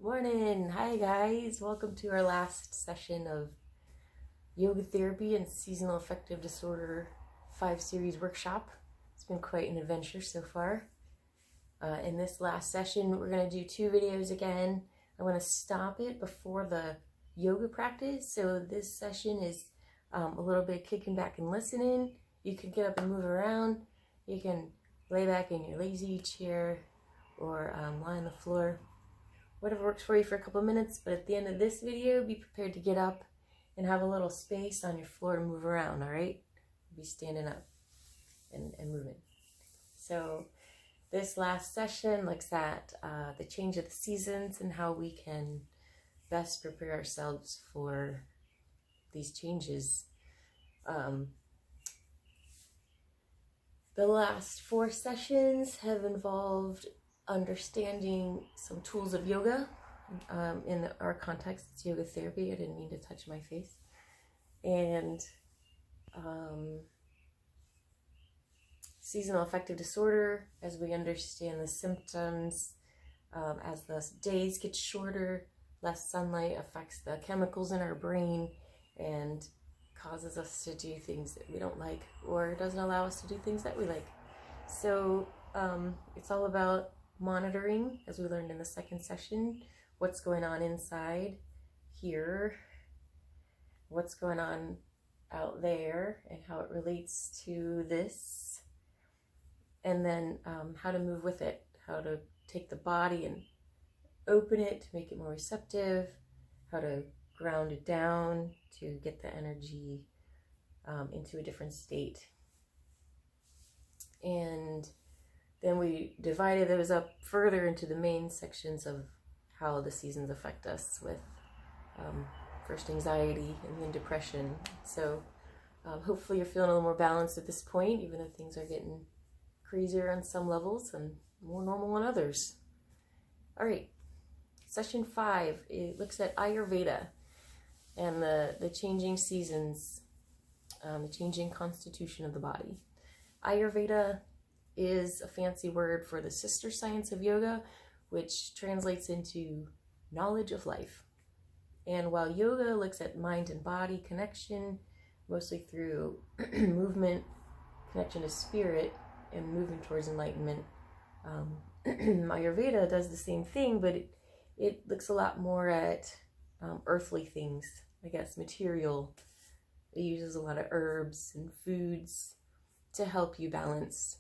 Morning. Hi, guys. Welcome to our last session of Yoga Therapy and Seasonal Affective Disorder 5-series workshop. It's been quite an adventure so far. In this last session, we're going to do 2 videos again. I want to stop it before the yoga practice. So this session is a little bit kicking back and listening. You can get up and move around. You can lay back in your lazy chair or lie on the floor. Whatever works for you for a couple of minutes, but at the end of this video, be prepared to get up and have a little space on your floor to move around, all right? Be standing up and moving. So this last session looks at the change of the seasons and how we can best prepare ourselves for these changes. The last 4 sessions have involved understanding some tools of yoga. In our context, it's yoga therapy. I didn't mean to touch my face. And seasonal affective disorder, as we understand the symptoms, as the days get shorter, less sunlight affects the chemicals in our brain and causes us to do things that we don't like, or doesn't allow us to do things that we like. So it's all about monitoring, as we learned in the second session, what's going on inside here, what's going on out there, and how it relates to this, and then how to move with it, how to take the body and open it to make it more receptive, how to ground it down to get the energy into a different state. And then we divided those up further into the main sections of how the seasons affect us, with first anxiety and then depression. So hopefully you're feeling a little more balanced at this point, even though things are getting crazier on some levels and more normal on others. All right, session 5, it looks at Ayurveda and the changing seasons, the changing constitution of the body. Ayurveda is a fancy word for the sister science of yoga, which translates into knowledge of life. And while yoga looks at mind and body connection, mostly through movement, connection to spirit, and moving towards enlightenment, Ayurveda does the same thing, but it looks a lot more at earthly things, I guess, material. It uses a lot of herbs and foods to help you balance.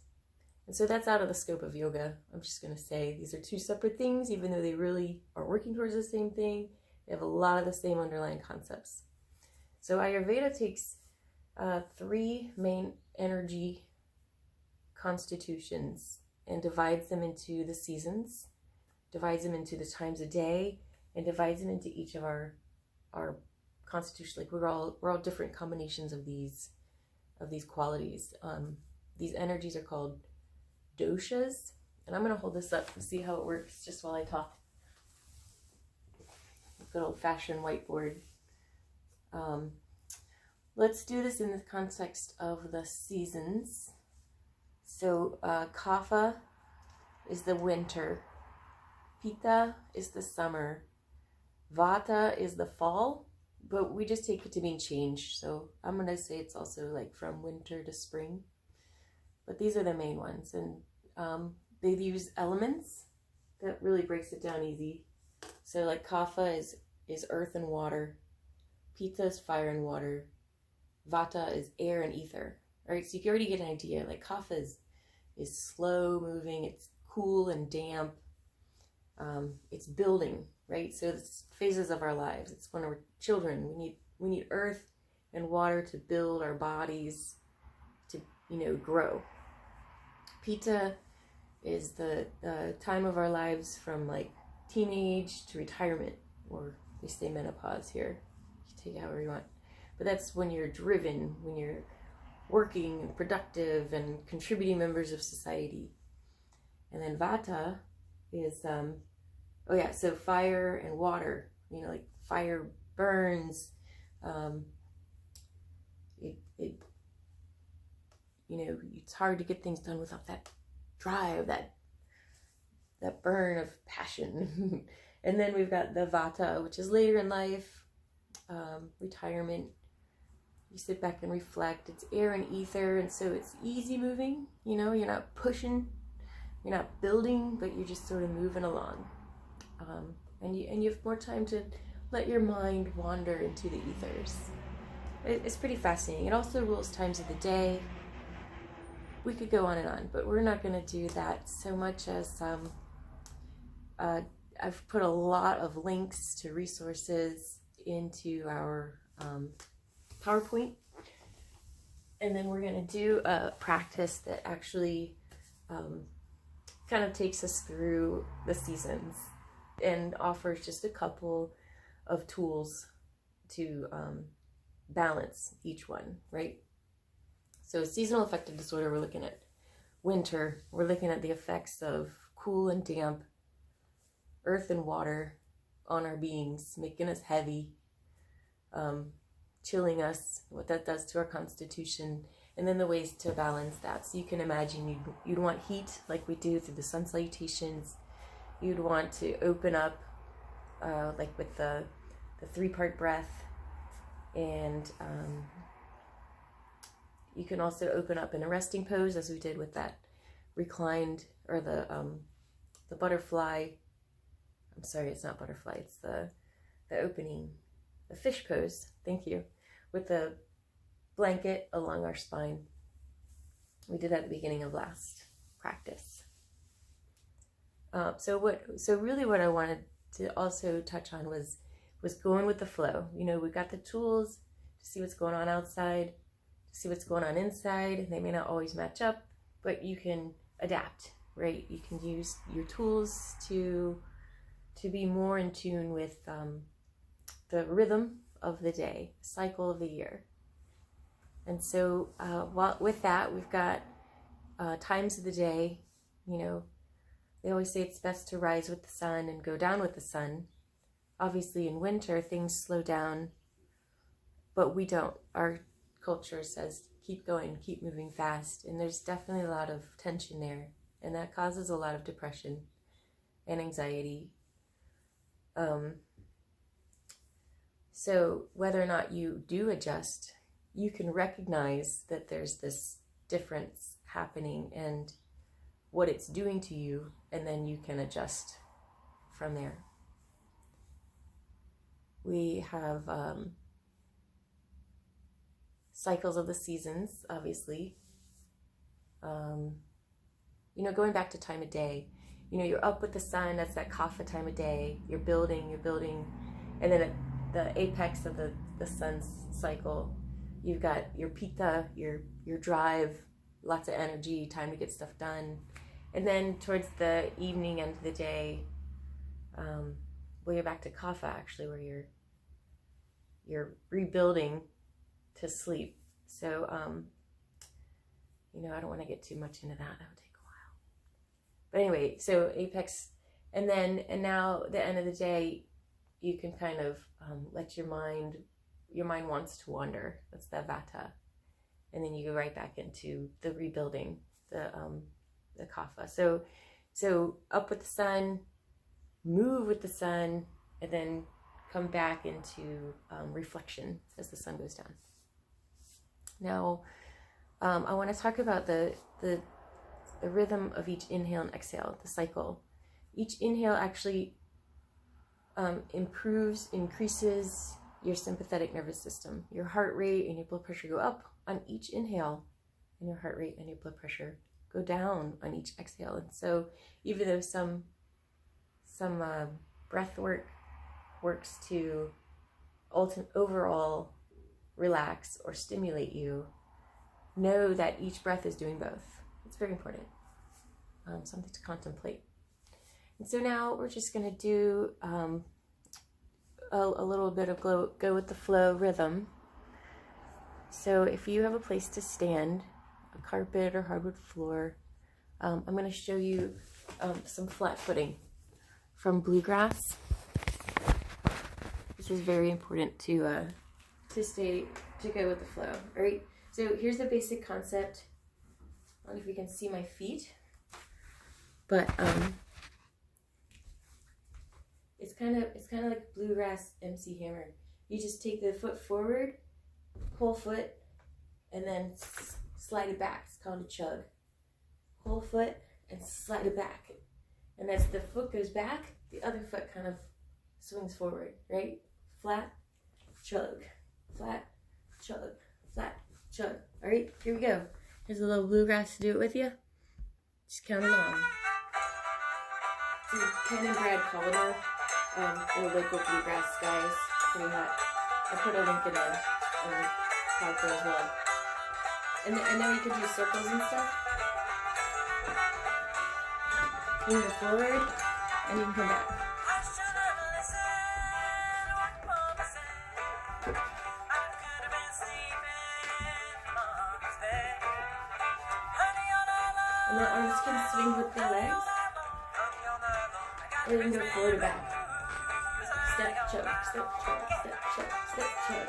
And so that's out of the scope of yoga. I'm just going to say these are 2 separate things, even though they really are working towards the same thing. They have a lot of the same underlying concepts. So Ayurveda takes 3 main energy constitutions and divides them into the seasons, divides them into the times of day, and divides them into each of our constitution. Like we're all different combinations of these qualities. These energies are called doshas, and I'm going to hold this up and see how it works just while I talk. Good old-fashioned whiteboard. Let's do this in the context of the seasons. So Kapha is the winter, Pitta is the summer, Vata is the fall, but we just take it to mean change. So I'm going to say it's also like from winter to spring. But these are the main ones, and they use elements. That really breaks it down easy. So like Kapha is earth and water, Pitta is fire and water, Vata is air and ether. All right, so you can already get an idea. Like Kapha is slow moving, it's cool and damp, it's building, right? So it's phases of our lives. It's when we're children. We need earth and water to build our bodies, to grow. Pitta is the time of our lives from like teenage to retirement, or we say menopause here. You take it however you want. But that's when you're driven, when you're working and productive and contributing members of society. And then Vata is, so fire and water. Like fire burns. It's hard to get things done without that drive, that that burn of passion. And then we've got the Vata, which is later in life, retirement. You sit back and reflect. It's air and ether, and so it's easy moving. You know, you're not pushing, you're not building, but you're just sort of moving along. And you have more time to let your mind wander into the ethers. It's pretty fascinating. It also rules times of the day. We could go on and on, but we're not going to do that so much as I've put a lot of links to resources into our PowerPoint. And then we're going to do a practice that actually kind of takes us through the seasons and offers just a couple of tools to balance each one, right? So seasonal affective disorder, we're looking at winter. We're looking at the effects of cool and damp, earth and water on our beings, making us heavy, chilling us, what that does to our constitution, and then the ways to balance that. So you can imagine you'd want heat like we do through the sun salutations. You'd want to open up like with the 3-part breath, and you can also open up in a resting pose, as we did with that reclined, or the butterfly. I'm sorry, it's not butterfly, it's the opening, the fish pose, thank you, with the blanket along our spine. We did that at the beginning of last practice. So really what I wanted to also touch on was going with the flow. You know, we've got the tools to see what's going on outside, to see what's going on inside. They may not always match up, but you can adapt, right? You can use your tools to be more in tune with the rhythm of the day, cycle of the year. And so with that, we've got times of the day. You know, they always say it's best to rise with the sun and go down with the sun. Obviously in winter, things slow down, but we don't. Our culture says, keep going, keep moving fast. And there's definitely a lot of tension there. And that causes a lot of depression and anxiety. So whether or not you do adjust, you can recognize that there's this difference happening and what it's doing to you, and then you can adjust from there. We have cycles of the seasons, obviously. You know, going back to time of day, you know, you're up with the sun, that's that kapha time of day. You're building, and then at the apex of the sun's cycle, you've got your pitta, your drive, lots of energy, time to get stuff done. And then towards the evening end of the day, well, you're back to kapha actually, where you're rebuilding to sleep. So, you know, I don't want to get too much into that. That would take a while. But anyway, so apex, and now the end of the day, you can kind of let your mind wants to wander. That's the vata. And then you go right back into the rebuilding, the kapha. So up with the sun, move with the sun, and then come back into reflection as the sun goes down. Now, I want to talk about the rhythm of each inhale and exhale, the cycle. Each inhale actually increases your sympathetic nervous system. Your heart rate and your blood pressure go up on each inhale, and your heart rate and your blood pressure go down on each exhale. And so even though some breath work works to overall relax or stimulate you, know that each breath is doing both. It's very important. Something to contemplate. And so now we're just going to do a little bit of go with the flow rhythm. So if you have a place to stand, a carpet or hardwood floor, I'm going to show you some flat footing from bluegrass. This is very important to go with the flow, right? So here's the basic concept. I don't know if you can see my feet, but it's kind of like bluegrass MC Hammer. You just take the foot forward, whole foot, and then slide it back. It's called a chug. Whole foot and slide it back. And as the foot goes back, the other foot kind of swings forward, right? Flat, chug, flat, chug, flat, chug. All right, here we go. Here's a little bluegrass to do it with you. Just count along. So Ken and Brad Colliner, they're local bluegrass guys, pretty hot. I'll put a link in the PowerPoint as well. And I know you can do circles and stuff. You can go forward, and you can come back. And the arms can swing with the legs, or you can go forward and back. Step, chug, step, chug, step, chug, step, chug.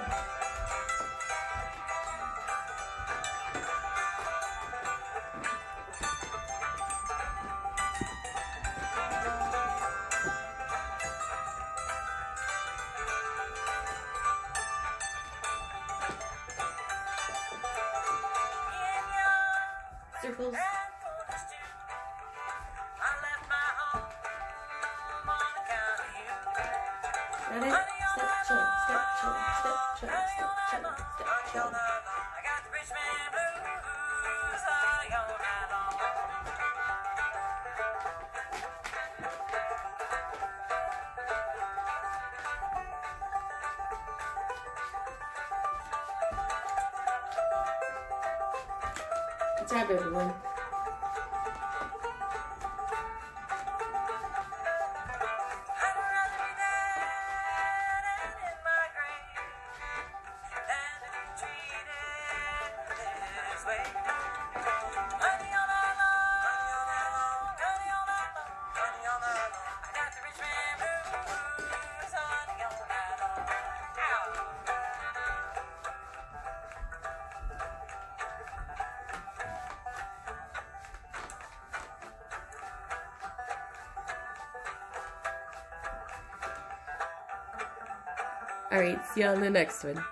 Circles. Got it? Step, chug, step, chug, step, chug, step, chug, step, chug. Good job, everyone. All right, see you on the next one.